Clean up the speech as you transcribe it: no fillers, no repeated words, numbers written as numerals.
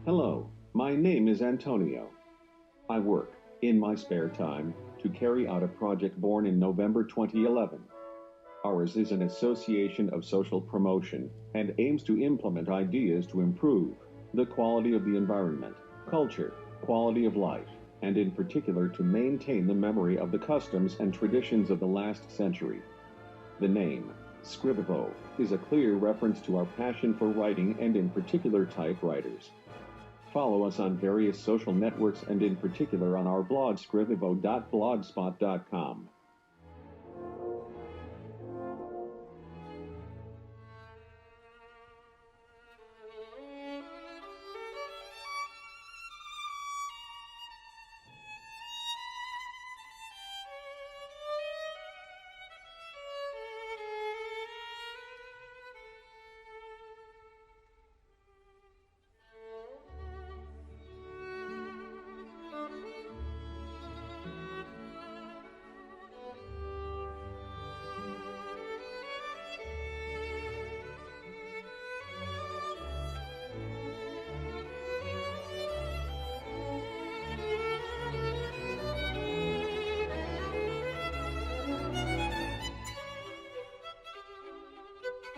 Hello, my name is Antonio. I work, in my spare time, to carry out a project born in November 2011. Ours is an association of social promotion and aims to implement ideas to improve the quality of the environment, culture, quality of life, and in particular to maintain the memory of the customs and traditions of the last century. The name, Scrivevo, is a clear reference to our passion for writing and in particular typewriters. Follow us on various social networks and in particular on our blog scrivevo.blogspot.com.